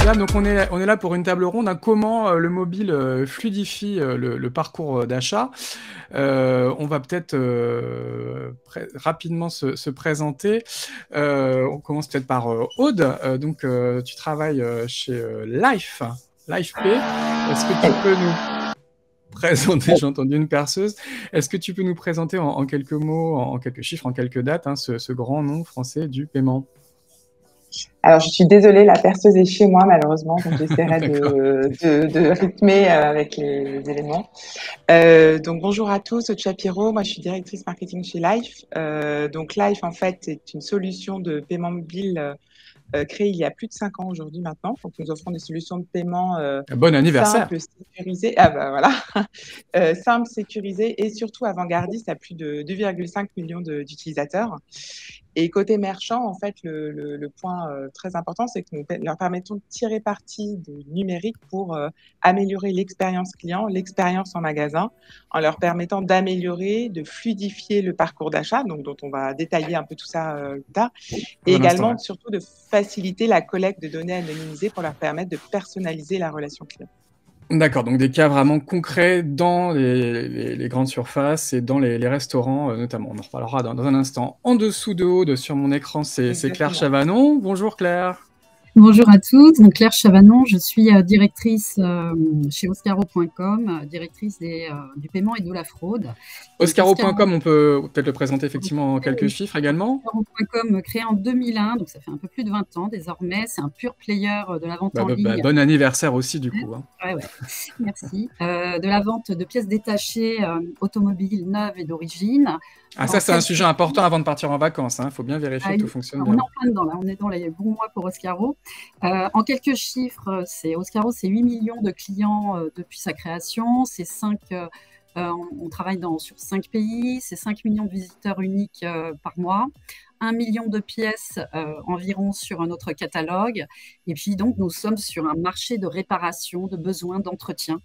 formidable. Donc on est là pour une table ronde, hein, comment le mobile fluidifie le parcours d'achat. On va peut-être rapidement se présenter. On commence peut-être par Aude. Donc tu travailles chez Life P. Est-ce que tu peux nous présenter, j'ai entendu une perceuse, est-ce que tu peux nous présenter en quelques mots, en quelques chiffres, en quelques dates, hein, ce grand nom français du paiement? Alors, je suis désolée, la perceuse est chez moi, malheureusement, donc j'essaierai D'accord. de rythmer avec les éléments. Donc, bonjour à tous, Aude Shapiro, moi je suis directrice marketing chez Life. Donc, Life, en fait, est une solution de paiement mobile créée il y a plus de 5 ans aujourd'hui maintenant. Donc, nous offrons des solutions de paiement Bon anniversaire. simples, sécurisées. Ah bah voilà, simples, sécurisées et surtout avant-gardistes à plus de 2,5 millions d'utilisateurs. Et côté merchant, en fait, le point très important, c'est que nous leur permettons de tirer parti du numérique pour améliorer l'expérience client, l'expérience en magasin, en leur permettant d'améliorer, de fluidifier le parcours d'achat, donc dont on va détailler un peu tout ça plus tard, et Dans un instant, ouais. également surtout de faciliter la collecte de données anonymisées pour leur permettre de personnaliser la relation client. D'accord, donc des cas vraiment concrets dans les grandes surfaces et dans les restaurants notamment. On en reparlera dans un instant. En dessous de Aude, sur mon écran, c'est Claire Exactement. Chavanon. Bonjour Claire. Bonjour à tous, donc Claire Chavanon, je suis directrice chez Oscaro.com, directrice du paiement et de la fraude. Oscaro.com, on peut peut-être le présenter effectivement en quelques chiffres également. Oscaro.com créé en 2001, donc ça fait un peu plus de 20 ans désormais, c'est un pur player de la vente en ligne. Bon anniversaire aussi du coup. Hein. Ouais, merci. De la vente de pièces détachées automobiles neuves et d'origine. Ah ça c'est un sujet important avant de partir en vacances, il faut bien vérifier que tout fonctionne bien. On est en plein dedans là, on est dans les bons mois pour Oscaro. En quelques chiffres, Oscaro, c'est 8 millions de clients depuis sa création, on travaille sur 5 pays, c'est 5 millions de visiteurs uniques par mois, 1 million de pièces environ sur notre catalogue, et puis donc nous sommes sur un marché de réparation, de besoins d'entretien.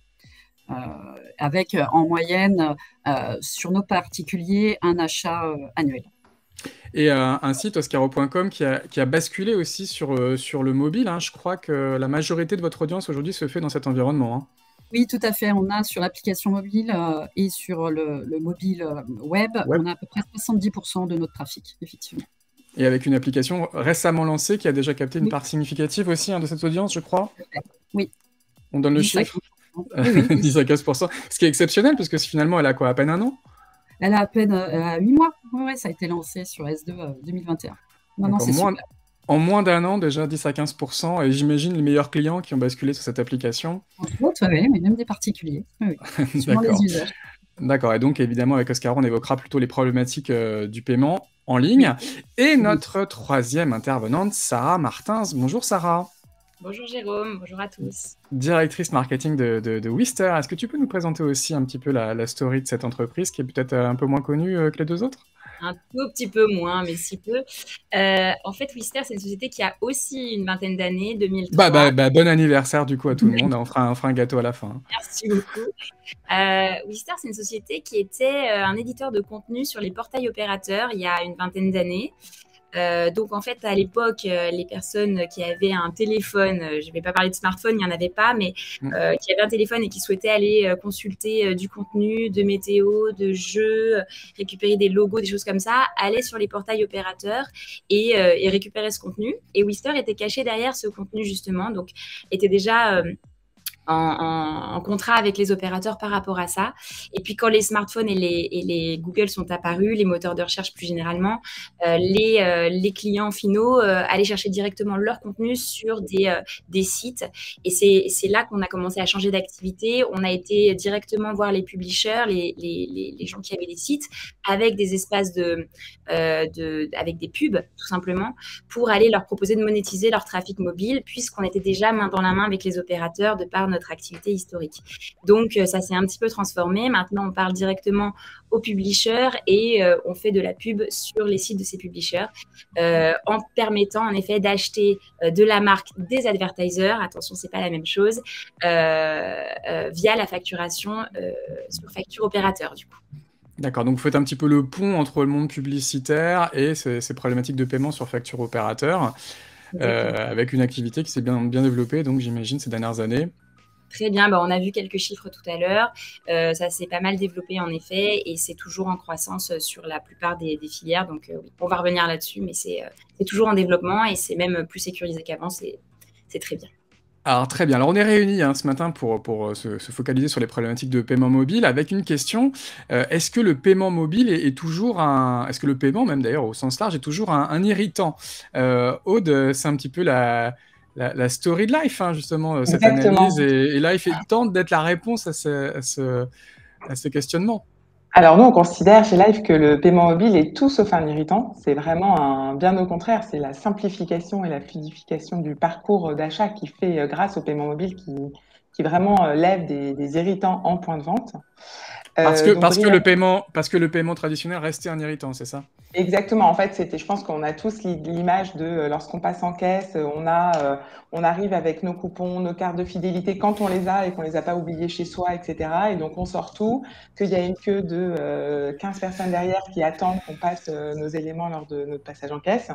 Avec en moyenne sur nos particuliers un achat annuel. Et un site, Oscaro.com, qui a basculé aussi sur le mobile. Hein. Je crois que la majorité de votre audience aujourd'hui se fait dans cet environnement. Hein. Oui, tout à fait. On a sur l'application mobile et sur le mobile web, on a à peu près 70% de notre trafic, effectivement. Et avec une application récemment lancée qui a déjà capté une part significative aussi de cette audience, je crois. Oui. On donne le chiffre. Oui, 10 à 15%. Ce qui est exceptionnel, parce que finalement, elle a quoi, à peine un an? Elle a à peine 8 mois. Oui, ça a été lancé sur S2 2021. Non, c'est super. En moins d'un an, déjà 10 à 15%, et j'imagine les meilleurs clients qui ont basculé sur cette application. Entre autres, oui, mais même des particuliers. Oui. Suivant les usages. D'accord, et donc évidemment avec Oscaro, on évoquera plutôt les problématiques du paiement en ligne. Et notre troisième intervenante, Sarah Martins. Bonjour Sarah. Bonjour Jérôme, bonjour à tous. Directrice marketing de Wister. Est-ce que tu peux nous présenter aussi un petit peu la story de cette entreprise qui est peut-être un peu moins connue que les deux autres? Un tout petit peu moins, mais si peu. En fait, Wister, c'est une société qui a aussi une vingtaine d'années, 2003. Bon anniversaire du coup à tout le monde. On fera un gâteau à la fin. Merci beaucoup. Wister, c'est une société qui était un éditeur de contenu sur les portails opérateurs il y a une vingtaine d'années. Donc en fait à l'époque les personnes qui avaient un téléphone, je ne vais pas parler de smartphone, il n'y en avait pas, mais qui avaient un téléphone et qui souhaitaient aller consulter du contenu, de météo, de jeux, récupérer des logos, des choses comme ça, allaient sur les portails opérateurs et récupéraient ce contenu. Et Wister était caché derrière ce contenu justement, donc était déjà en contrat avec les opérateurs par rapport à ça. Et puis quand les smartphones et les Google sont apparus, les moteurs de recherche plus généralement, les clients finaux allaient chercher directement leur contenu sur des sites. Et c'est là qu'on a commencé à changer d'activité. On a été directement voir les publishers, les gens qui avaient des sites, avec des espaces avec des pubs, tout simplement, pour aller leur proposer de monétiser leur trafic mobile, puisqu'on était déjà main dans la main avec les opérateurs de par notre activité historique. Donc, ça s'est un petit peu transformé. Maintenant, on parle directement aux publishers et on fait de la pub sur les sites de ces publishers en permettant, en effet, d'acheter de la marque des advertisers. Attention, c'est pas la même chose, via la facturation sur facture opérateur, du coup. D'accord, donc vous faites un petit peu le pont entre le monde publicitaire et ces problématiques de paiement sur facture opérateur. avec une activité qui s'est bien développée, donc j'imagine, ces dernières années. Très bien, on a vu quelques chiffres tout à l'heure. Ça s'est pas mal développé en effet et c'est toujours en croissance sur la plupart des filières. Donc oui, on va revenir là-dessus, mais c'est toujours en développement et c'est même plus sécurisé qu'avant. C'est très bien. Alors très bien, alors on est réunis ce matin pour se focaliser sur les problématiques de paiement mobile avec une question. Est-ce que le paiement mobile est toujours est-ce que le paiement, même d'ailleurs au sens large, est toujours un irritant? Aude, c'est un petit peu la story de Life, justement, cette analyse, et Life tente d'être la réponse à ce questionnement. Alors nous, on considère chez Life que le paiement mobile est tout sauf un irritant. C'est vraiment bien au contraire, c'est la simplification et la fluidification du parcours d'achat qui fait, grâce au paiement mobile, qui vraiment lève des irritants en point de vente. Parce que le paiement traditionnel restait un irritant, c'est ça? Exactement. En fait, je pense qu'on a tous l'image de lorsqu'on passe en caisse, on arrive avec nos coupons, nos cartes de fidélité quand on les a et qu'on les a pas oubliés chez soi, etc. Et donc on sort tout, qu'il y a une queue de 15 personnes derrière qui attendent qu'on passe nos éléments lors de notre passage en caisse.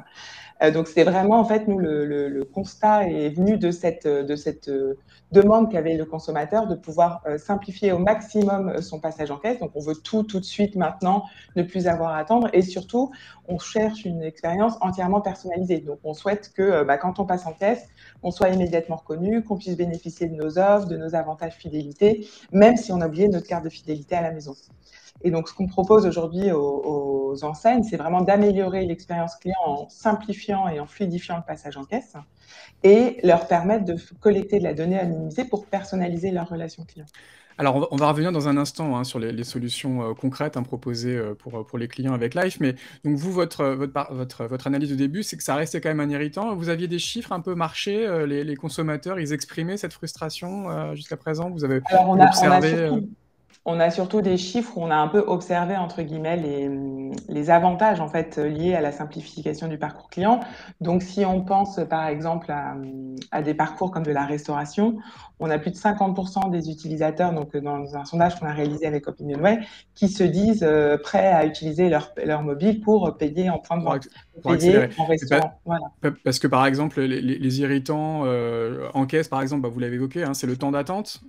Donc c'est vraiment, en fait, nous, le constat est venu de cette demande qu'avait le consommateur de pouvoir simplifier au maximum son passage en caisse. Donc on veut tout de suite maintenant, ne plus avoir à attendre, et surtout on cherche une expérience entièrement personnalisée. Donc on souhaite que quand on passe en caisse, on soit immédiatement reconnu, qu'on puisse bénéficier de nos offres, de nos avantages fidélité, même si on a oublié notre carte de fidélité à la maison. Et donc, ce qu'on propose aujourd'hui aux enseignes, c'est vraiment d'améliorer l'expérience client en simplifiant et en fluidifiant le passage en caisse et leur permettre de collecter de la donnée anonymisée pour personnaliser leur relation client. Alors, on va revenir dans un instant sur les solutions concrètes proposées pour les clients avec Life. Mais donc, vous, votre analyse au début, c'est que ça restait quand même un irritant. Vous aviez des chiffres un peu marchés, les consommateurs, ils exprimaient cette frustration jusqu'à présent? Vous avez observé On a surtout des chiffres où on a un peu observé, entre guillemets, les avantages, en fait, liés à la simplification du parcours client. Donc, si on pense, par exemple, à des parcours comme de la restauration, on a plus de 50% des utilisateurs, donc dans un sondage qu'on a réalisé avec OpinionWay, qui se disent prêts à utiliser leur mobile pour payer en point de vente, pour accélérer. En restaurant. Voilà. Parce que, par exemple, les irritants en caisse, par exemple, vous l'avez évoqué, c'est le temps d'attente,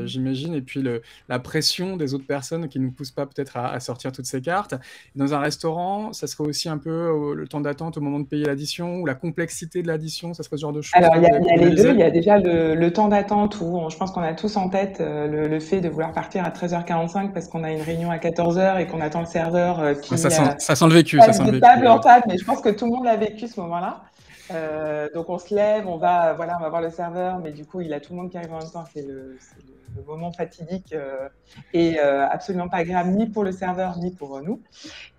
j'imagine, et puis la pression des autres personnes qui ne nous poussent pas peut-être à sortir toutes ces cartes. Dans un restaurant, ça serait aussi un peu le temps d'attente au moment de payer l'addition, ou la complexité de l'addition, ça serait ce genre de choses? Alors, il y a les deux. Il y a déjà le temps d'attente où je pense qu'on a tous en tête le fait de vouloir partir à 13h45 parce qu'on a une réunion à 14h et qu'on attend le serveur qui... ça sent le vécu. Ça sent le vécu. Table en table, mais je pense que tout le monde l'a vécu ce moment-là. Donc on se lève, on va voir le serveur, mais du coup il a tout le monde qui arrive en même temps. C'est le moment fatidique et absolument pas agréable ni pour le serveur ni pour nous.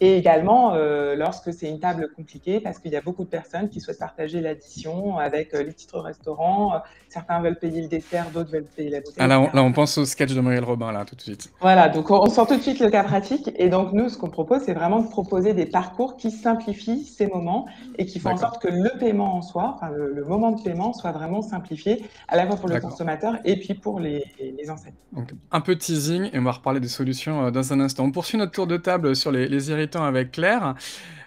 Et également lorsque c'est une table compliquée, parce qu'il y a beaucoup de personnes qui souhaitent partager l'addition avec les titres restaurants. Certains veulent payer le dessert, d'autres veulent payer la bouteille. Là on pense au sketch de Muriel Robin là tout de suite. Voilà, donc on sent tout de suite le cas pratique. Et donc nous, ce qu'on propose, c'est vraiment de proposer des parcours qui simplifient ces moments et qui font en sorte que le paiement en soi, enfin le moment de paiement soit vraiment simplifié, à la fois pour le consommateur et puis pour les enseignes. Donc, un peu de teasing et on va reparler des solutions dans un instant. On poursuit notre tour de table sur les irritants avec Claire.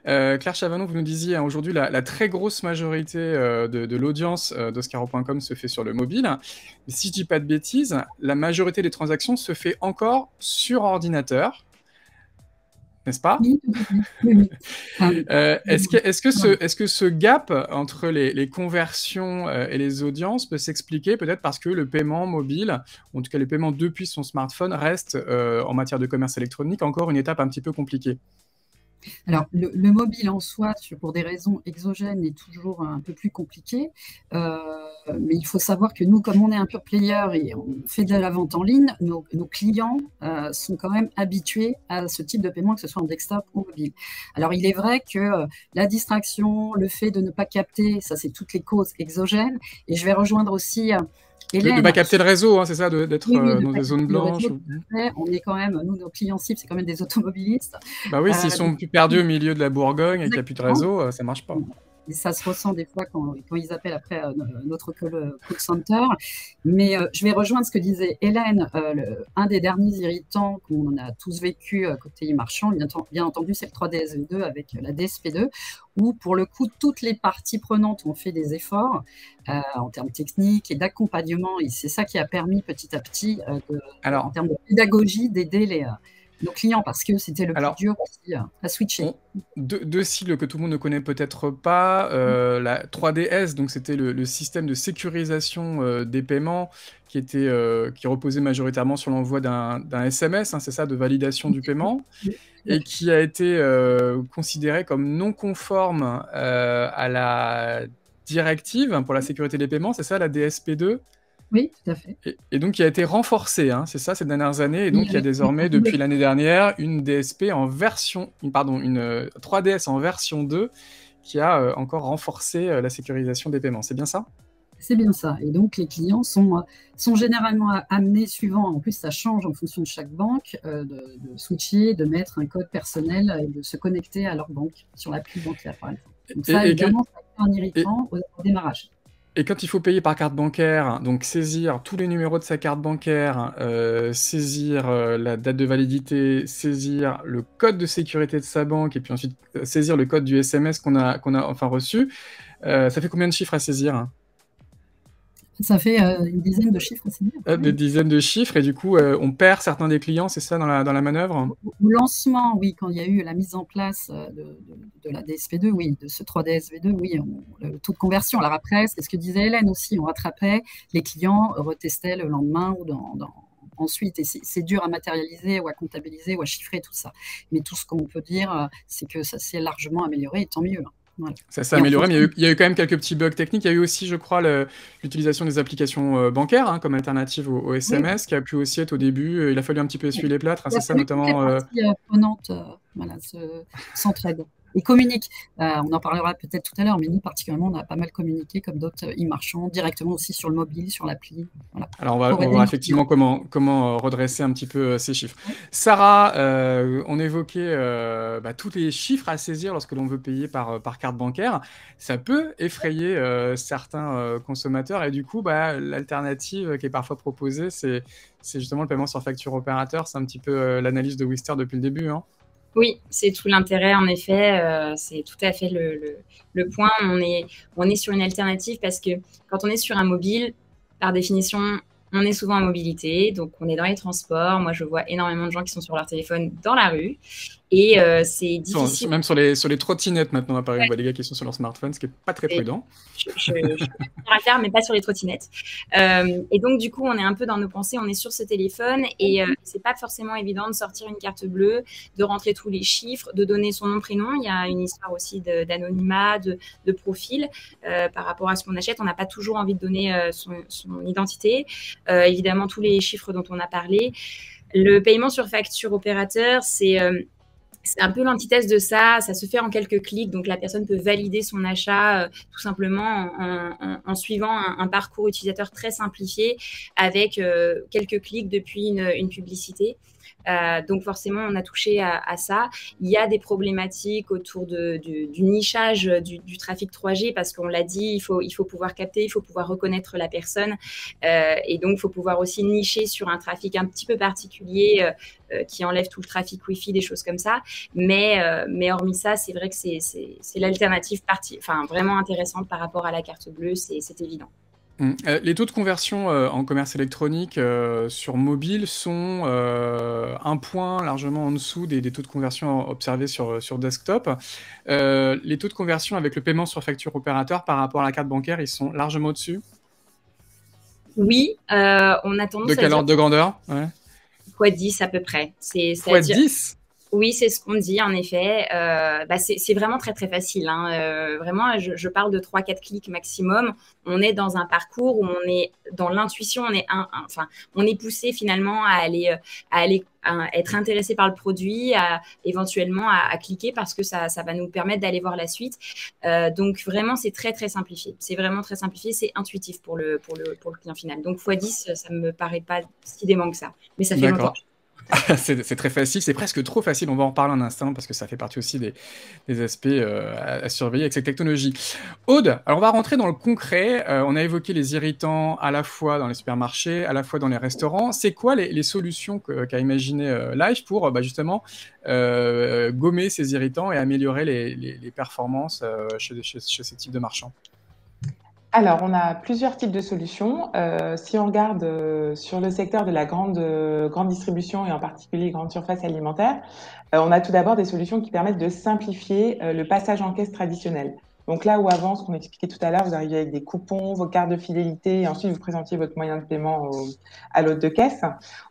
Claire Chavanon, vous nous disiez aujourd'hui la très grosse majorité de l'audience d'Oscaro.com se fait sur le mobile. Mais si je dis pas de bêtises, la majorité des transactions se fait encore sur ordinateur. N'est-ce pas? Oui. Est-ce que ce gap entre les conversions et les audiences peut s'expliquer peut-être parce que le paiement mobile, en tout cas le paiement depuis son smartphone, reste en matière de commerce électronique encore une étape un petit peu compliquée? Alors, le mobile en soi, pour des raisons exogènes, est toujours un peu plus compliqué. Mais il faut savoir que nous, comme on est un pure player et on fait de la vente en ligne, nos clients sont quand même habitués à ce type de paiement, que ce soit en desktop ou mobile. Alors, il est vrai que la distraction, le fait de ne pas capter, ça, c'est toutes les causes exogènes. Et je vais rejoindre aussi... de ne pas capter le réseau, c'est ça, d'être dans des zones blanches. On est quand même, nous, nos clients cibles, c'est quand même des automobilistes. Bah oui, s'ils sont perdus au milieu de la Bourgogne et qu'il n'y a plus de réseau, ça ne marche pas. et ça se ressent des fois quand ils appellent après notre call center. Mais je vais rejoindre ce que disait Hélène. Un des derniers irritants qu'on a tous vécu côté e-marchand, bien entendu, c'est le 3DSV2 avec la DSP2, où pour le coup, toutes les parties prenantes ont fait des efforts en termes techniques et d'accompagnement. Et c'est ça qui a permis petit à petit, en termes de pédagogie, d'aider nos clients, parce que c'était le plus dur aussi à switcher. Deux cibles que tout le monde ne connaît peut-être pas, la 3DS, donc c'était le système de sécurisation des paiements qui reposait majoritairement sur l'envoi d'un SMS, hein, c'est ça, de validation du paiement, et qui a été considéré comme non conforme à la directive pour la sécurité des paiements, c'est ça, la DSP2? Oui, tout à fait. Et donc, qui a été renforcé, hein, c'est ça, ces dernières années. Et donc, il y a désormais, depuis l'année dernière, une 3DS en version 2 qui a encore renforcé la sécurisation des paiements. C'est bien ça? C'est bien ça. Et donc, les clients sont généralement amenés, suivant, en plus, ça change en fonction de chaque banque, de switcher, de mettre un code personnel et de se connecter à leur banque sur l'appli bancaire, par exemple. Donc, ça, évidemment, ça a été un irritant au démarrage. Et quand il faut payer par carte bancaire, donc saisir tous les numéros de sa carte bancaire, saisir la date de validité, saisir le code de sécurité de sa banque, et puis ensuite saisir le code du SMS qu'on a enfin reçu, ça fait combien de chiffres à saisir? Ça fait une dizaine de chiffres à saisir. Des dizaines de chiffres, et du coup, on perd certains des clients, c'est ça, dans la manœuvre? Au lancement, oui, quand il y a eu la mise en place de la DSP2, oui, de ce 3DSV2, oui, le taux de conversion. Alors après, c'est ce que disait Hélène aussi, on rattrapait, les clients retestaient le lendemain ou ensuite, et c'est dur à matérialiser ou à comptabiliser ou à chiffrer tout ça. Mais tout ce qu'on peut dire, c'est que ça s'est largement amélioré, et tant mieux. Voilà. Ça s'est amélioré, mais il y a eu quand même quelques petits bugs techniques. Il y a eu aussi, je crois, l'utilisation des applications bancaires, hein, comme alternative au SMS, qui a pu aussi être au début. Il a fallu un petit peu essuyer les plâtres, hein, c'est ça, notamment. Les parties prenantes s'entraident et communiquent. On en parlera peut-être tout à l'heure, mais nous, particulièrement, on a pas mal communiqué, comme d'autres e-marchands, directement aussi sur le mobile, sur l'appli. Voilà. Alors, on va voir effectivement comment redresser un petit peu ces chiffres. Ouais. Sarah, on évoquait tous les chiffres à saisir lorsque l'on veut payer par carte bancaire. Ça peut effrayer certains consommateurs, et du coup, l'alternative qui est parfois proposée, c'est justement le paiement sur facture opérateur. C'est un petit peu l'analyse de Wister depuis le début, hein. Oui, c'est tout l'intérêt, en effet. C'est tout à fait le point. On est sur une alternative parce que quand on est sur un mobile, par définition, on est souvent en mobilité. Donc, on est dans les transports. Moi, je vois énormément de gens qui sont sur leur téléphone dans la rue. Et c'est difficile. Même sur les trottinettes maintenant, apparemment, on voit des gars qui sont sur leur smartphone, ce qui n'est pas très prudent. Je à faire, mais pas sur les trottinettes. Et donc, du coup, on est un peu dans nos pensées, on est sur ce téléphone, et c'est pas forcément évident de sortir une carte bleue, de rentrer tous les chiffres, de donner son nom, prénom. Il y a une histoire aussi d'anonymat, de profil par rapport à ce qu'on achète. On n'a pas toujours envie de donner son identité. Évidemment, tous les chiffres dont on a parlé. Le paiement sur facture opérateur, c'est un peu l'antithèse de ça. Ça se fait en quelques clics, donc la personne peut valider son achat tout simplement en suivant un parcours utilisateur très simplifié avec quelques clics depuis une publicité. Donc forcément, on a touché à ça. Il y a des problématiques autour du nichage du trafic 3G, parce qu'on l'a dit, il faut pouvoir capter, il faut pouvoir reconnaître la personne, et donc il faut pouvoir aussi nicher sur un trafic un petit peu particulier qui enlève tout le trafic Wi-Fi, des choses comme ça. Mais hormis ça, c'est vrai que c'est l'alternative vraiment intéressante par rapport à la carte bleue, c'est évident. Les taux de conversion en commerce électronique sur mobile sont un point largement en dessous des taux de conversion observés sur desktop. Les taux de conversion avec le paiement sur facture opérateur par rapport à la carte bancaire, ils sont largement au-dessus? Oui, on a tendance à dire... De quel ordre de grandeur? x10 à peu près. x10? Oui, c'est ce qu'on dit, en effet. C'est vraiment très, très facile, hein. Vraiment, je parle de 3-4 clics maximum. On est dans un parcours où on est dans l'intuition, on est poussé finalement à être intéressé par le produit, éventuellement à cliquer, parce que ça va nous permettre d'aller voir la suite. Donc, vraiment, c'est très, très simplifié. C'est vraiment très simplifié. C'est intuitif pour le client final. Donc, x10, ça ne me paraît pas si dément que ça. Mais ça fait longtemps. C'est très facile, c'est presque trop facile. On va en reparler un instant parce que ça fait partie aussi des aspects à surveiller avec cette technologie. Aude, alors on va rentrer dans le concret. On a évoqué les irritants à la fois dans les supermarchés, à la fois dans les restaurants. C'est quoi les solutions qu'a imaginé Life pour justement gommer ces irritants et améliorer les performances chez ces types de marchands? Alors, on a plusieurs types de solutions. Si on regarde sur le secteur de la grande distribution et en particulier grande surface alimentaire, on a tout d'abord des solutions qui permettent de simplifier le passage en caisse traditionnel. Donc là où avant, ce qu'on expliquait tout à l'heure, vous arriviez avec des coupons, vos cartes de fidélité et ensuite vous présentiez votre moyen de paiement à l'hôte de caisse.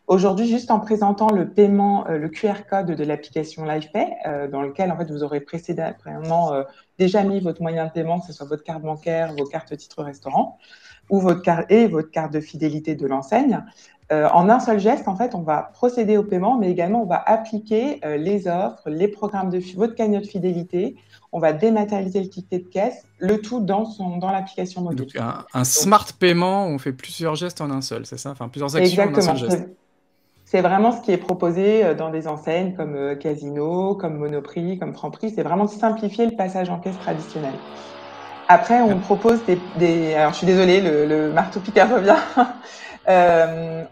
Aujourd'hui, juste en présentant le paiement, le QR code de l'application LifePay, dans lequel en fait vous aurez précédemment déjà mis votre moyen de paiement, que ce soit votre carte bancaire, vos cartes titres restaurant ou votre carte de fidélité de l'enseigne. En un seul geste, en fait, on va procéder au paiement, mais également on va appliquer les offres, les programmes de votre cagnotte fidélité. On va dématérialiser le ticket de caisse, le tout dans l'application mobile. Donc un smart paiement, on fait plusieurs gestes en un seul, c'est ça? Enfin, plusieurs actions en un seul geste. C'est vraiment ce qui est proposé dans des enseignes comme Casino, comme Monoprix, comme Franprix. C'est vraiment de simplifier le passage en caisse traditionnel. Après, on propose alors, je suis désolée, le marteau-piqueur revient.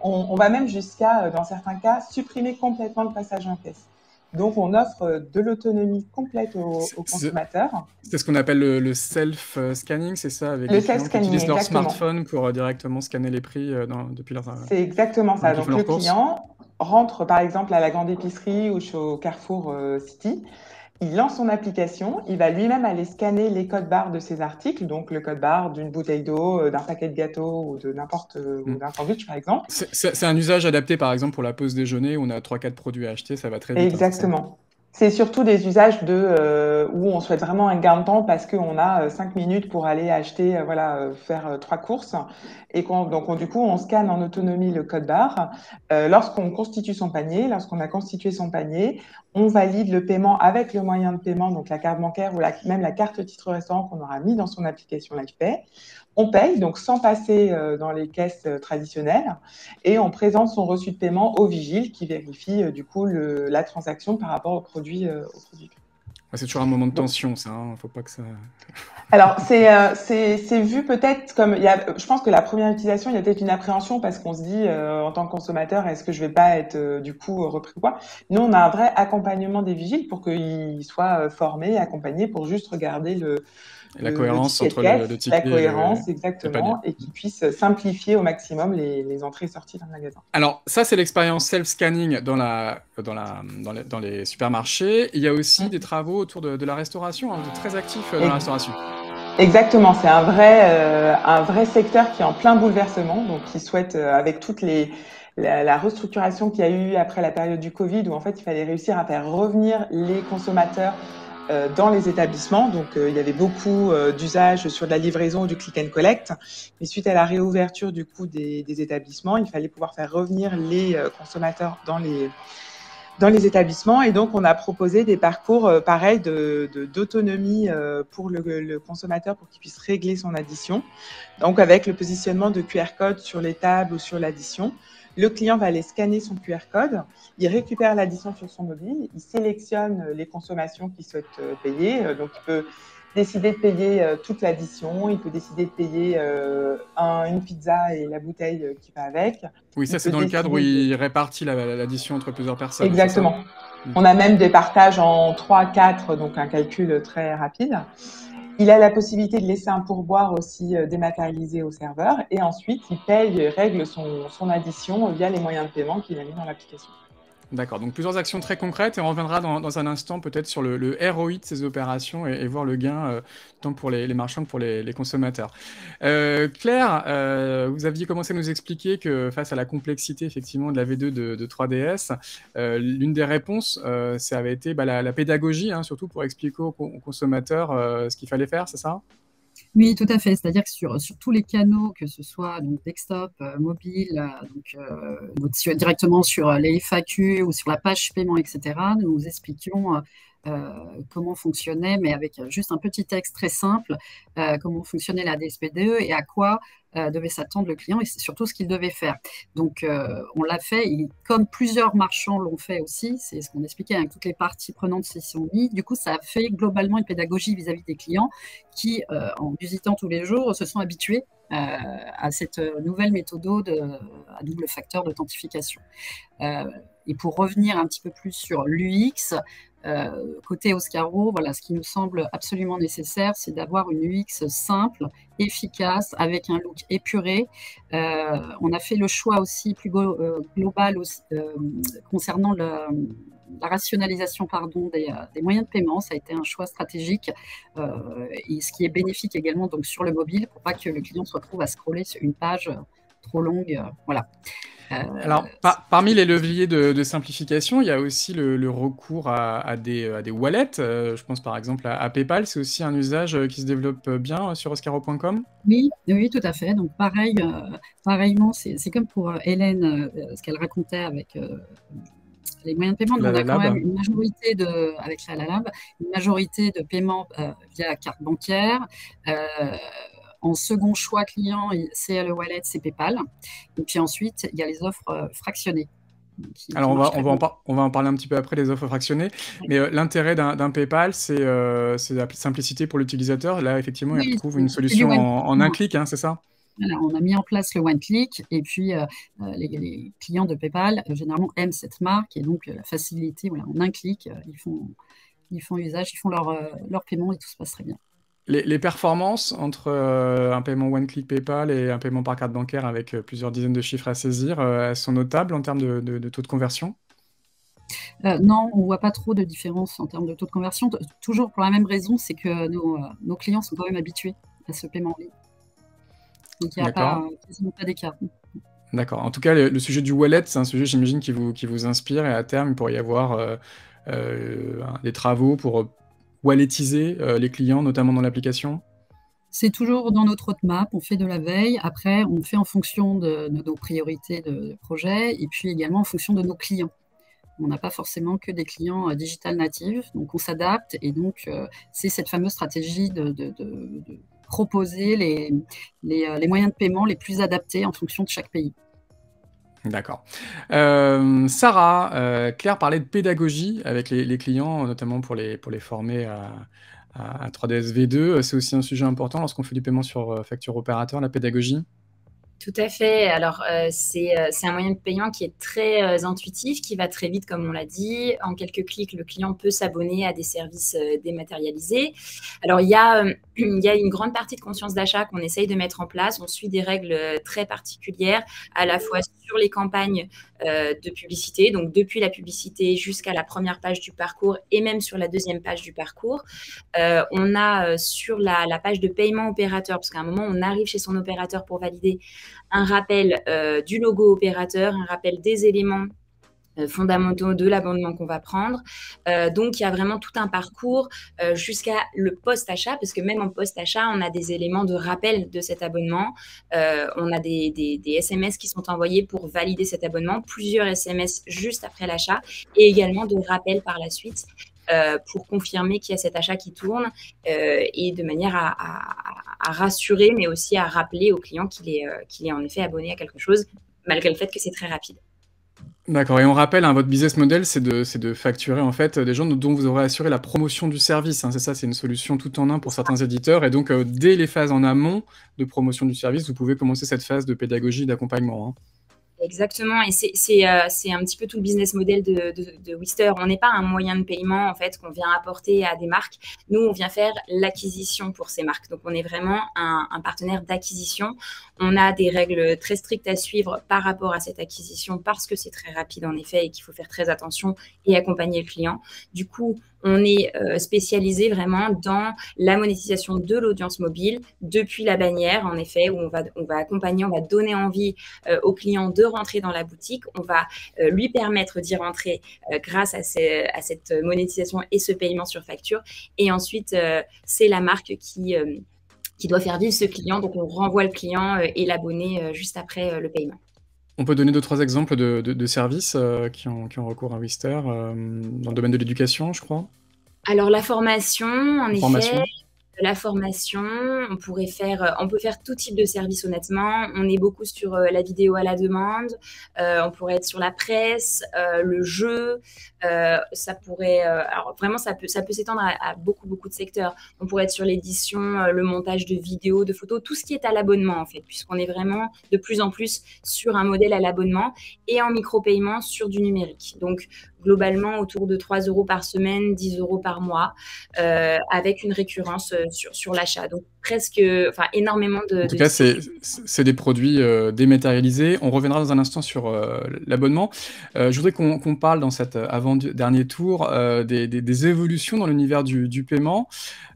On va même jusqu'à, dans certains cas, supprimer complètement le passage en caisse. Donc, on offre de l'autonomie complète aux consommateurs. C'est ce qu'on appelle le self-scanning, c'est ça, avec le les clients qui utilisent leur exactement. smartphone pour directement scanner les prix depuis leur... C'est exactement ça. Donc, le client rentre, par exemple, à la grande épicerie ou au Carrefour City. Il lance son application, il va lui-même aller scanner les codes barres de ses articles, donc le code barre d'une bouteille d'eau, d'un paquet de gâteaux ou de n'importe ou d'un sandwich par exemple. C'est un usage adapté par exemple pour la pause déjeuner où on a 3-4 produits à acheter, ça va très vite. Exactement. C'est surtout des usages où on souhaite vraiment un gain de temps parce qu'on a 5 minutes pour aller acheter, faire 3 courses. Et donc, du coup, on scanne en autonomie le code barre. Lorsqu'on constitue son panier, lorsqu'on a constitué son panier, on valide le paiement avec le moyen de paiement, donc la carte bancaire ou même la carte titre restaurant qu'on aura mis dans son application LifePay. On paye, donc sans passer dans les caisses traditionnelles, et on présente son reçu de paiement au vigile qui vérifie du coup la transaction par rapport au produit. C'est toujours un moment de tension, ça. Hein, faut pas que ça. Alors c'est vu peut-être comme je pense que la première utilisation, il y a peut-être une appréhension parce qu'on se dit en tant que consommateur, est-ce que je vais pas être du coup repris ou quoi? Nous, on a un vrai accompagnement des vigiles pour qu'ils soient formés, accompagnés pour juste regarder la cohérence entre le ticket la cohérence, exactement, et qui puisse simplifier au maximum les entrées et sorties d'un magasin. Alors, ça, c'est l'expérience self-scanning dans les supermarchés. Il y a aussi des travaux autour de la restauration. Hein. Vous êtes très actifs dans la restauration. Exactement, c'est un vrai secteur qui est en plein bouleversement, donc qui souhaite, avec toute la restructuration qu'il y a eu après la période du Covid, où en fait il fallait réussir à faire revenir les consommateurs dans les établissements. Donc, il y avait beaucoup d'usages sur de la livraison ou du click and collect. Mais suite à la réouverture du coup des établissements, il fallait pouvoir faire revenir les consommateurs dans les établissements. Et donc, on a proposé des parcours pareils d'autonomie pour le consommateur pour qu'il puisse régler son addition. Donc, avec le positionnement de QR code sur les tables ou sur l'addition. Le client va aller scanner son QR code, il récupère l'addition sur son mobile, il sélectionne les consommations qu'il souhaite payer. Donc, il peut décider de payer toute l'addition, il peut décider de payer une pizza et la bouteille qui va avec. Oui, ça, c'est dans le cadre où il répartit l'addition entre plusieurs personnes. Exactement. On a même des partages en 3-4, donc un calcul très rapide. Il a la possibilité de laisser un pourboire aussi dématérialisé au serveur et ensuite il règle son addition via les moyens de paiement qu'il a mis dans l'application. D'accord, donc plusieurs actions très concrètes et on reviendra dans un instant peut-être sur le ROI de ces opérations et voir le gain tant pour les marchands que pour les consommateurs. Claire, vous aviez commencé à nous expliquer que face à la complexité effectivement de la V2 de 3DS, l'une des réponses, ça avait été la pédagogie, hein, surtout pour expliquer aux consommateurs ce qu'il fallait faire, c'est ça ? Oui, tout à fait. C'est-à-dire que sur tous les canaux, que ce soit donc desktop, mobile, directement sur les FAQ ou sur la page paiement, etc., nous expliquions comment fonctionnait, mais avec juste un petit texte très simple, comment fonctionnait la DSP2 et à quoi devait s'attendre le client et surtout ce qu'il devait faire. Donc, on l'a fait, et comme plusieurs marchands l'ont fait aussi, c'est ce qu'on expliquait, hein, toutes les parties prenantes s'y sont mis. Du coup, ça a fait globalement une pédagogie vis-à-vis des clients qui, en visitant tous les jours, se sont habitués à cette nouvelle méthode à double facteur d'authentification. Et pour revenir un petit peu plus sur l'UX, côté Oscaro, voilà, ce qui nous semble absolument nécessaire, c'est d'avoir une UX simple, efficace, avec un look épuré. On a fait le choix aussi plus global concernant la rationalisation des moyens de paiement. Ça a été un choix stratégique, et ce qui est bénéfique également donc, sur le mobile, pour pas que le client se retrouve à scroller sur une page trop longue. Voilà. Alors, parmi les leviers de simplification, il y a aussi le recours à des wallets. Je pense par exemple à PayPal. C'est aussi un usage qui se développe bien sur oscaro.com. Oui, oui, tout à fait. Donc, pareillement, c'est comme pour Hélène, ce qu'elle racontait avec les moyens de paiement. On a quand même une majorité avec la Lab, une majorité de paiements via carte bancaire. En second choix client, c'est le wallet, c'est PayPal. Et puis ensuite, il y a les offres fractionnées. Alors, on va en parler un petit peu après, les offres fractionnées. Oui. Mais l'intérêt d'un PayPal, c'est la simplicité pour l'utilisateur. Là, effectivement, il retrouve une solution en un clic, hein, c'est ça? Voilà, on a mis en place le one click et puis les clients de PayPal, généralement, aiment cette marque et donc la facilité, voilà, en un clic, ils font usage, ils font leur paiement et tout se passe très bien. Les performances entre un paiement one-click PayPal et un paiement par carte bancaire avec plusieurs dizaines de chiffres à saisir, elles sont notables en termes de taux de conversion? Non, on ne voit pas trop de différence en termes de taux de conversion. Toujours pour la même raison, c'est que nos clients sont quand même habitués à ce paiement en ligne. Donc, il n'y a quasiment pas d'écart. D'accord. En tout cas, le sujet du wallet, c'est un sujet, j'imagine, qui vous inspire, et à terme, il pourrait y avoir des travaux pour walletiser les clients, notamment dans l'application? C'est toujours dans notre roadmap, on fait de la veille. Après, on fait en fonction de nos priorités de projet et puis également en fonction de nos clients. On n'a pas forcément que des clients digital natifs, donc on s'adapte et donc c'est cette fameuse stratégie de proposer les moyens de paiement les plus adaptés en fonction de chaque pays. D'accord. Sarah, Claire parlait de pédagogie avec les clients, notamment pour les former à 3ds V2. C'est aussi un sujet important lorsqu'on fait du paiement sur facture opérateur, la pédagogie? Tout à fait. Alors, c'est un moyen de paiement qui est très intuitif, qui va très vite, comme on l'a dit. En quelques clics, le client peut s'abonner à des services dématérialisés. Alors, il y a une grande partie de conscience d'achat qu'on essaye de mettre en place. On suit des règles très particulières, à la fois sur les campagnes de publicité, donc depuis la publicité jusqu'à la première page du parcours et même sur la deuxième page du parcours. On a sur la page de paiement opérateur, parce qu'à un moment, on arrive chez son opérateur pour valider un rappel du logo opérateur, un rappel des éléments fondamentaux de l'abonnement qu'on va prendre. Donc, il y a vraiment tout un parcours jusqu'à le post-achat, parce que même en post-achat, on a des éléments de rappel de cet abonnement. On a des SMS qui sont envoyés pour valider cet abonnement, plusieurs SMS juste après l'achat et également de rappel par la suite pour confirmer qu'il y a cet achat qui tourne et de manière à rassurer, mais aussi à rappeler au client qu'il est en effet abonné à quelque chose, malgré le fait que c'est très rapide. D'accord, et on rappelle, hein, votre business model, c'est de facturer en fait des gens dont vous aurez assuré la promotion du service, hein, c'est ça, c'est une solution tout en un pour certains éditeurs, et donc dès les phases en amont de promotion du service, vous pouvez commencer cette phase de pédagogie, d'accompagnement, hein. Exactement, et c'est un petit peu tout le business model de Wister. On n'est pas un moyen de paiement en fait qu'on vient apporter à des marques. Nous, on vient faire l'acquisition pour ces marques. Donc, on est vraiment un partenaire d'acquisition. On a des règles très strictes à suivre par rapport à cette acquisition parce que c'est très rapide en effet et qu'il faut faire très attention et accompagner le client. Du coup, on est spécialisé vraiment dans la monétisation de l'audience mobile depuis la bannière, en effet, où on va accompagner, on va donner envie au client de rentrer dans la boutique. On va lui permettre d'y rentrer grâce à cette monétisation et ce paiement sur facture. Et ensuite, c'est la marque qui doit faire vivre ce client. Donc, on renvoie le client et l'abonné juste après le paiement. On peut donner 2-3 exemples de services qui ont recours à Wister dans le domaine de l'éducation, je crois? Alors la formation, en effet, Formation? la formation, on peut faire tout type de service honnêtement. On est beaucoup sur la vidéo à la demande, on pourrait être sur la presse, le jeu, ça pourrait, alors vraiment ça peut s'étendre à beaucoup, beaucoup de secteurs. On pourrait être sur l'édition, le montage de vidéos, de photos, tout ce qui est à l'abonnement en fait, puisqu'on est vraiment de plus en plus sur un modèle à l'abonnement et en micro-paiement sur du numérique. Donc globalement autour de 3 euros par semaine, 10 euros par mois, avec une récurrence sur l'achat. Donc presque, enfin énormément En tout de cas, types. c'est des produits dématérialisés. On reviendra dans un instant sur l'abonnement. Je voudrais qu'on parle dans cet avant-dernier tour des évolutions dans l'univers du paiement.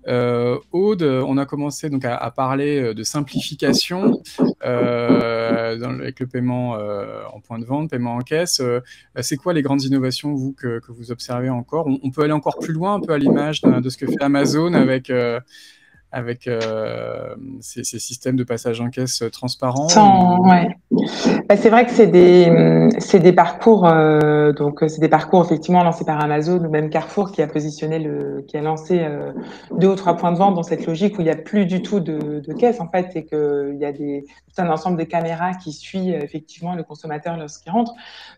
Aude, on a commencé donc à parler de simplification avec le paiement en point de vente, paiement en caisse. C'est quoi les grandes innovations, vous, que vous observez encore? On peut aller encore plus loin, un peu à l'image de ce que fait Amazon avec ces systèmes de passage en caisse transparents Ouais. Bah, c'est vrai que c'est des parcours, c'est des parcours effectivement lancés par Amazon ou même Carrefour qui a qui a lancé 2 ou 3 points de vente dans cette logique où il n'y a plus du tout de caisse en fait, et qu'il y a tout un ensemble de caméras qui suit effectivement le consommateur lorsqu'il rentre.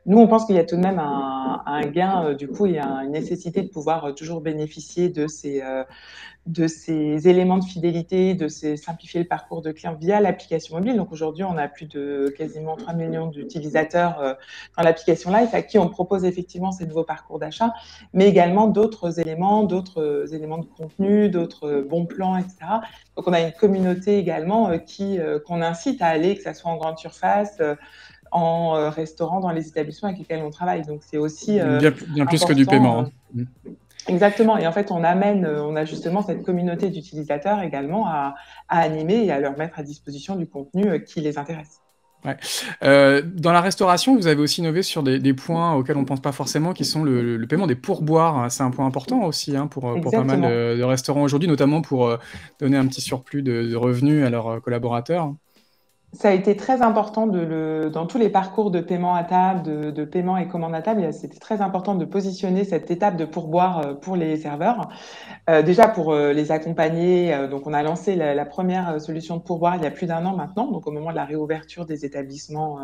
Nous, on pense qu'il y a tout de même un gain, du coup, il y a une nécessité de pouvoir toujours bénéficier de ces éléments de fidélité, de simplifier le parcours de client via l'application mobile. Donc aujourd'hui, on a plus de quasiment 3 millions d'utilisateurs dans l'application Life à qui on propose effectivement ces nouveaux parcours d'achat, mais également d'autres éléments de contenu, d'autres bons plans, etc. Donc on a une communauté également qu'on incite à aller, que ce soit en grande surface, en restaurant, dans les établissements avec lesquels on travaille. Donc c'est aussi bien plus que du important. paiement. Hein. Exactement. Et en fait, on a justement cette communauté d'utilisateurs également à animer et à leur mettre à disposition du contenu qui les intéresse. Ouais. Dans la restauration, vous avez aussi innové sur des points auxquels on ne pense pas forcément, qui sont le paiement des pourboires. C'est un point important aussi pour pas mal Exactement. de restaurants aujourd'hui, notamment pour donner un petit surplus de revenus à leurs collaborateurs. Ça a été très important dans tous les parcours de paiement à table, de paiement et commande à table, c'était très important de positionner cette étape de pourboire pour les serveurs. Déjà pour les accompagner, donc on a lancé la première solution de pourboire il y a plus d'1 an maintenant, donc au moment de la réouverture des établissements,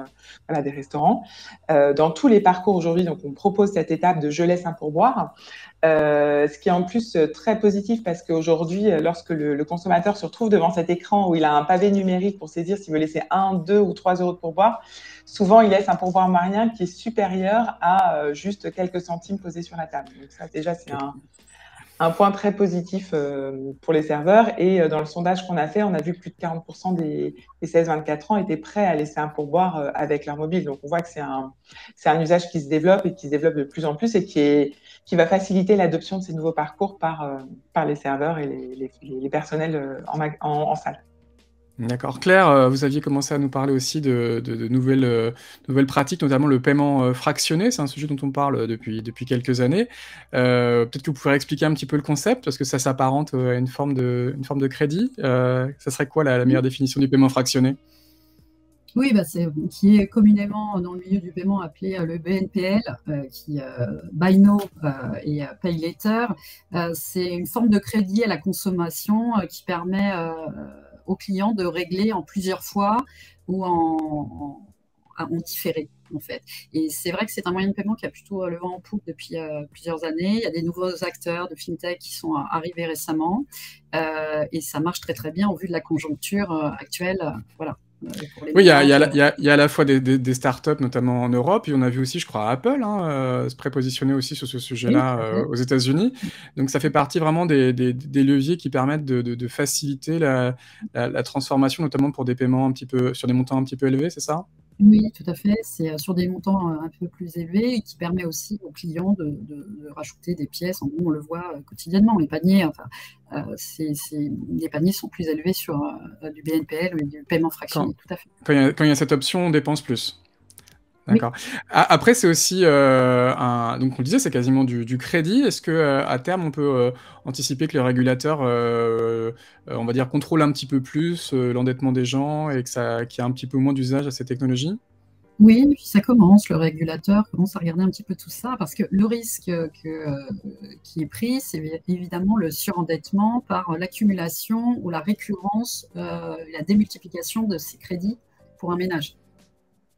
voilà, des restaurants. Dans tous les parcours aujourd'hui, donc on propose cette étape de je laisse un pourboire. Ce qui est en plus très positif parce qu'aujourd'hui, lorsque le consommateur se retrouve devant cet écran où il a un pavé numérique pour saisir s'il veut laisser 1, 2 ou 3 euros de pourboire, souvent il laisse un pourboire moyen qui est supérieur à juste quelques centimes posés sur la table. Donc ça déjà c'est un point très positif pour les serveurs. Et dans le sondage qu'on a fait, on a vu que plus de 40% des 16-24 ans étaient prêts à laisser un pourboire avec leur mobile. Donc on voit que c'est un usage qui se développe et qui se développe de plus en plus et qui va faciliter l'adoption de ces nouveaux parcours par les serveurs et les personnels en salle. D'accord. Claire, vous aviez commencé à nous parler aussi de nouvelles pratiques, notamment le paiement fractionné. C'est un sujet dont on parle depuis quelques années. Peut-être que vous pourrez expliquer un petit peu le concept, parce que ça s'apparente à une forme de crédit. Ça serait quoi la meilleure définition du paiement fractionné? Oui, bah qui est communément dans le milieu du paiement appelé le BNPL, qui Buy Now et Pay Later. C'est une forme de crédit à la consommation qui permet aux clients de régler en plusieurs fois ou en différé, en fait. Et c'est vrai que c'est un moyen de paiement qui a plutôt le vent en poupe depuis plusieurs années. Il y a des nouveaux acteurs de fintech qui sont arrivés récemment et ça marche très très bien au vu de la conjoncture actuelle. Voilà. Oui, il y a à la fois des startups, notamment en Europe, et on a vu aussi, je crois, Apple se prépositionner aussi sur ce sujet-là aux États-Unis. Donc ça fait partie vraiment des leviers qui permettent de faciliter la transformation, notamment pour des paiements sur des montants un petit peu élevés, c'est ça? Oui, tout à fait. C'est sur des montants un peu plus élevés et qui permet aussi aux clients de rajouter des pièces. En gros, on le voit quotidiennement. Les paniers, les paniers sont plus élevés sur du BNPL ou du paiement fractionné, tout à fait. Quand il y a cette option, on dépense plus. Oui. D'accord. Après, c'est aussi donc on le disait, c'est quasiment du crédit. Est-ce que à terme, on peut anticiper que le régulateur, on va dire, contrôle un petit peu plus l'endettement des gens et qu'il y a un petit peu moins d'usage à ces technologies? Oui, ça commence, le régulateur commence à regarder un petit peu tout ça, parce que le risque qui est pris, c'est évidemment le surendettement par l'accumulation ou la récurrence, la démultiplication de ces crédits pour un ménage.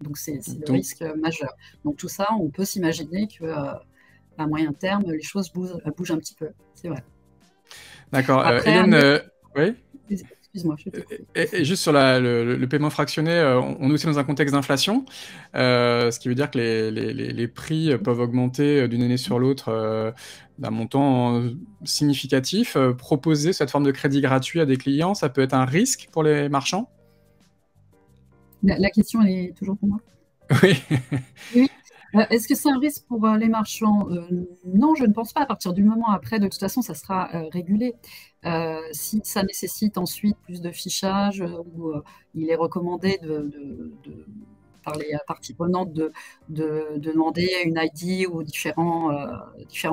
Donc c'est le Donc, risque majeur. Donc tout ça, on peut s'imaginer que à moyen terme, les choses bougent un petit peu. C'est vrai. d'accord. Après, Hélène, oui? excuse-moi, je t'ai coupé. Et juste sur le paiement fractionné, on est aussi dans un contexte d'inflation, ce qui veut dire que les prix peuvent augmenter d'une année sur l'autre d'un montant significatif. Proposer cette forme de crédit gratuit à des clients, ça peut être un risque pour les marchands? La question, elle est toujours pour moi? Oui. Oui. Est-ce que c'est un risque pour les marchands? Non, je ne pense pas. À partir du moment après, de toute façon, ça sera régulé. Si ça nécessite ensuite plus de fichage, ou il est recommandé par les parties prenantes de demander une ID ou différents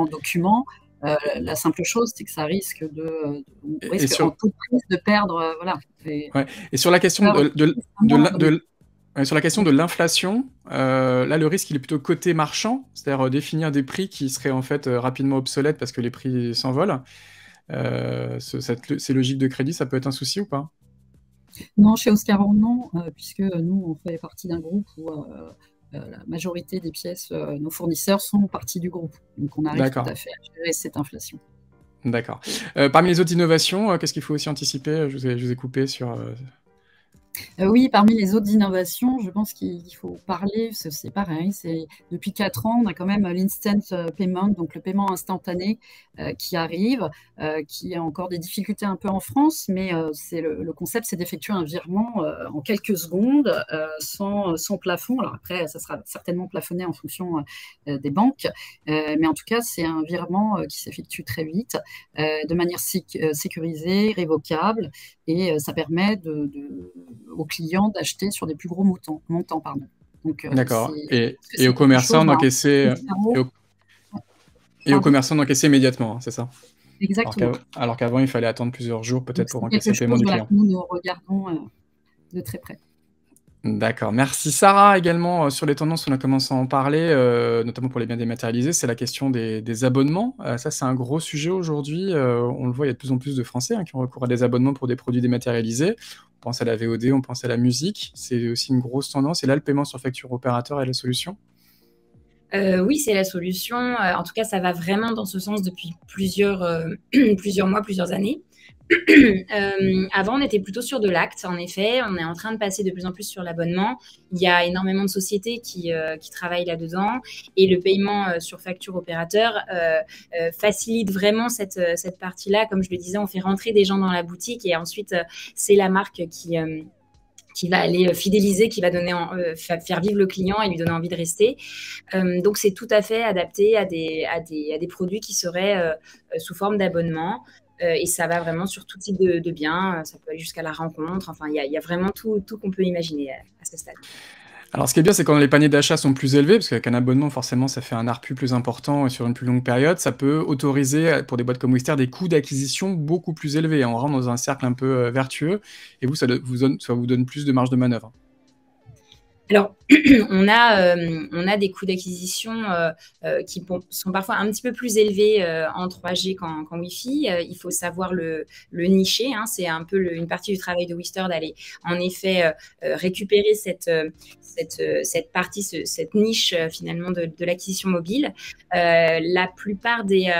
documents, la simple chose, c'est que ça risque on Et risque en sur, coup de prise de perdre, voilà. ouais. Et sur la question sur la question de l'inflation, là, le risque, il est plutôt côté marchand, c'est-à-dire définir des prix qui seraient en fait rapidement obsolètes parce que les prix s'envolent. Ces logiques de crédit, ça peut être un souci ou pas? Non, chez Oscaron, non, puisque nous, on fait partie d'un groupe où la majorité des pièces, nos fournisseurs sont partie du groupe. Donc on arrive tout D'accord, à fait à gérer cette inflation. d'accord. Parmi les autres innovations, qu'est-ce qu'il faut aussi anticiper? Je vous ai coupé sur... Oui, parmi les autres innovations, je pense qu'il faut parler, c'est pareil, depuis 4 ans, on a quand même l'instant payment, donc le paiement instantané qui arrive, qui a encore des difficultés un peu en France, mais le concept, c'est d'effectuer un virement en quelques secondes, sans plafond. Alors après, ça sera certainement plafonné en fonction des banques, mais en tout cas, c'est un virement qui s'effectue très vite, de manière sécurisée, révocable, et ça permet aux clients d'acheter sur des plus gros montants, pardon. Donc, D'accord. Et c'est aux quelque chose, commerçants d'encaisser pardon, immédiatement, hein, c'est ça? exactement. Alors qu'avant, il fallait attendre plusieurs jours peut-être Donc, pour c'est encaisser quelque le paiement chose, du voilà, client. que nous regardons de très près. D'accord. Merci Sarah également sur les tendances, on a commencé à en parler, notamment pour les biens dématérialisés, c'est la question des abonnements. Ça, c'est un gros sujet aujourd'hui. On le voit, il y a de plus en plus de Français qui ont recours à des abonnements pour des produits dématérialisés. On pense à la VOD, on pense à la musique. C'est aussi une grosse tendance. Et là, le paiement sur facture opérateur est la solution? Oui, c'est la solution. En tout cas, ça va vraiment dans ce sens depuis plusieurs mois, plusieurs années. Avant, on était plutôt sur de l'acte, en effet. On est en train de passer de plus en plus sur l'abonnement. Il y a énormément de sociétés qui travaillent là-dedans. Et le paiement sur facture opérateur facilite vraiment cette partie-là. Comme je le disais, on fait rentrer des gens dans la boutique et ensuite, c'est la marque qui va aller fidéliser, qui va faire vivre le client et lui donner envie de rester. Donc, c'est tout à fait adapté à des produits qui seraient sous forme d'abonnement. Et ça va vraiment sur tout type de biens. Ça peut aller jusqu'à la rencontre. Enfin, il y a vraiment tout qu'on peut imaginer à ce stade. Alors, ce qui est bien, c'est quand les paniers d'achat sont plus élevés, parce qu'avec un abonnement, forcément, ça fait un ARPU plus important et sur une plus longue période, ça peut autoriser, pour des boîtes comme Wister, des coûts d'acquisition beaucoup plus élevés. On rentre dans un cercle un peu vertueux, et ça vous donne plus de marge de manœuvre. Alors, on a des coûts d'acquisition qui sont parfois un petit peu plus élevés en 3G qu'en Wi-Fi. Il faut savoir le nicher. C'est un peu une partie du travail de Wister d'aller en effet récupérer cette partie, cette niche finalement de l'acquisition mobile. La plupart des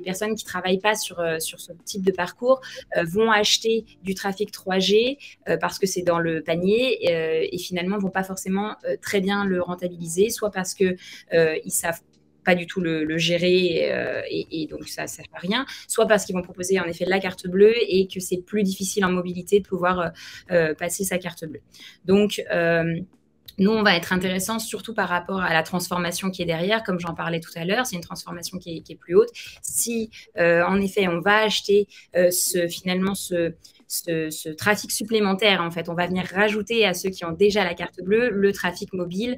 personnes qui ne travaillent pas sur ce type de parcours vont acheter du trafic 3G parce que c'est dans le panier et finalement ne vont pas forcément très bien le rentabiliser, soit parce que ils savent pas du tout le gérer et donc ça sert à rien, soit parce qu'ils vont proposer en effet la carte bleue et que c'est plus difficile en mobilité de pouvoir passer sa carte bleue. Donc nous, on va être intéressant surtout par rapport à la transformation qui est derrière, comme j'en parlais tout à l'heure, c'est une transformation qui est plus haute. Si en effet on va acheter finalement ce trafic supplémentaire, en fait. On va venir rajouter à ceux qui ont déjà la carte bleue le trafic mobile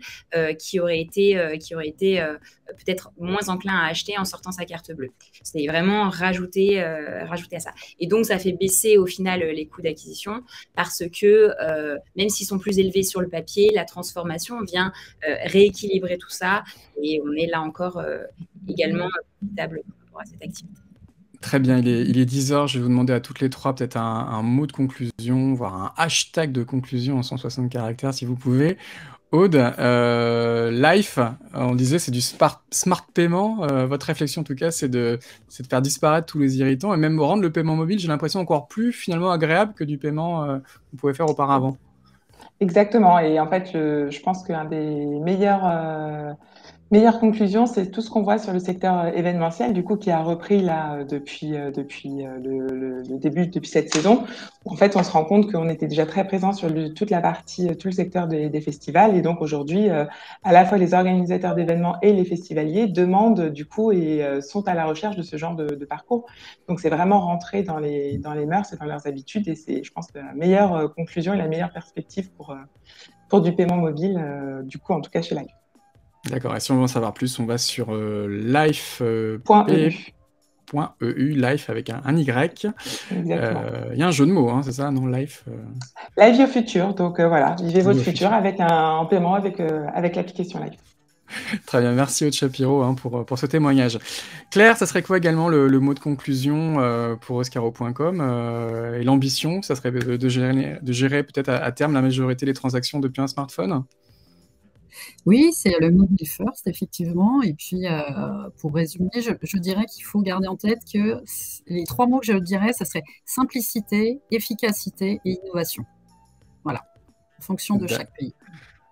qui aurait été peut-être moins enclin à acheter en sortant sa carte bleue. C'est vraiment rajouter à ça. Et donc, ça fait baisser au final les coûts d'acquisition parce que même s'ils sont plus élevés sur le papier, la transformation vient rééquilibrer tout ça et on est là encore également profitable pour cette activité. Très bien, il est 10h, je vais vous demander à toutes les trois peut-être un mot de conclusion, voire un hashtag de conclusion en 160 caractères si vous pouvez. Aude, Life, on disait c'est du smart paiement. Votre réflexion en tout cas, c'est de faire disparaître tous les irritants et même rendre le paiement mobile, j'ai l'impression, encore plus finalement agréable que du paiement que vous pouvez faire auparavant. Exactement. Et en fait, je pense qu'un des meilleures conclusions, c'est tout ce qu'on voit sur le secteur événementiel, du coup, qui a repris là depuis le début, depuis cette saison. En fait, on se rend compte qu'on était déjà très présent sur toute la partie, tout le secteur des festivals. Et donc aujourd'hui, à la fois les organisateurs d'événements et les festivaliers demandent du coup et sont à la recherche de ce genre de parcours. Donc c'est vraiment rentré dans les mœurs et dans leurs habitudes. Et c'est, je pense, la meilleure conclusion et la meilleure perspective pour du paiement mobile, du coup, en tout cas chez Life. D'accord, et si on veut en savoir plus, on va sur life.eu, life avec un Y. Il y a un jeu de mots, hein, c'est ça, non, Life Live au futur, donc voilà, vivez votre futur avec en paiement avec l'application Life. Très bien, merci Aude Shapiro pour ce témoignage. Claire, ça serait quoi également le mot de conclusion pour Oscaro.com et l'ambition, ça serait de gérer peut-être à terme la majorité des transactions depuis un smartphone ? Oui, c'est le mobile first, effectivement. Et puis, pour résumer, je dirais qu'il faut garder en tête que les 3 mots que je dirais, ça serait simplicité, efficacité et innovation. Voilà, en fonction de chaque pays.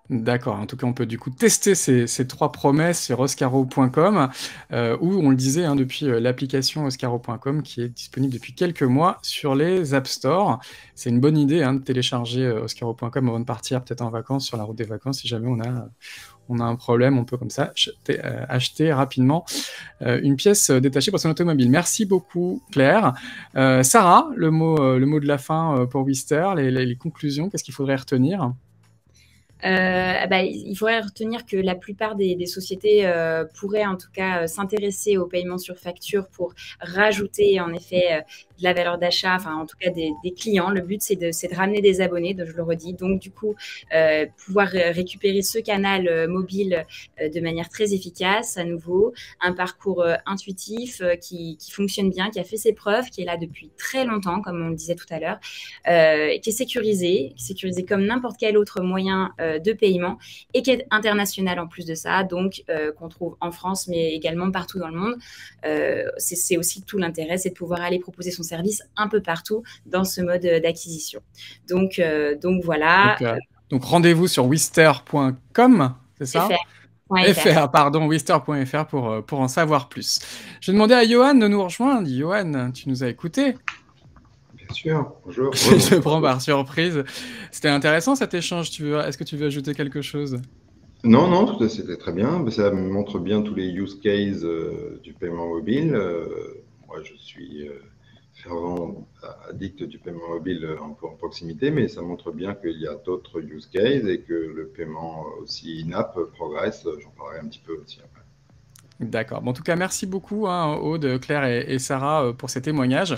D'accord, en tout cas on peut du coup tester ces 3 promesses sur oscaro.com où on le disait depuis l'application oscaro.com qui est disponible depuis quelques mois sur les App Store. C'est une bonne idée de télécharger oscaro.com avant de partir peut-être en vacances sur la route des vacances si jamais on a un problème, on peut comme ça acheter rapidement une pièce détachée pour son automobile. Merci beaucoup Claire. Sarah, le mot de la fin pour Wister, les conclusions, qu'est-ce qu'il faudrait retenir ? Il faudrait retenir que la plupart des sociétés pourraient en tout cas s'intéresser au paiement sur facture pour rajouter en effet de la valeur d'achat, enfin en tout cas des clients. Le but c'est de ramener des abonnés, je le redis. Donc du coup, pouvoir récupérer ce canal mobile de manière très efficace, à nouveau, un parcours intuitif qui fonctionne bien, qui a fait ses preuves, qui est là depuis très longtemps, comme on le disait tout à l'heure, qui est sécurisé comme n'importe quel autre moyen de paiement et qui est international en plus de ça, donc qu'on trouve en France mais également partout dans le monde. C'est aussi tout l'intérêt, c'est de pouvoir aller proposer son service un peu partout dans ce mode d'acquisition. Donc voilà. Donc rendez-vous sur wister.com, c'est ça ? Wister.fr pour en savoir plus. Je vais demander à Johan de nous rejoindre. Johan, tu nous as écoutés ? Bien sûr, bonjour. Je te prends par surprise. C'était intéressant cet échange. Est-ce que tu veux ajouter quelque chose ? Non, c'était très bien. Ça montre bien tous les use cases du paiement mobile. Moi, je suis fervent addict du paiement mobile en proximité, mais ça montre bien qu'il y a d'autres use cases et que le paiement aussi in-app progresse. J'en parlerai un petit peu aussi après. D'accord. Bon, en tout cas, merci beaucoup Aude, Claire et Sarah pour ces témoignages.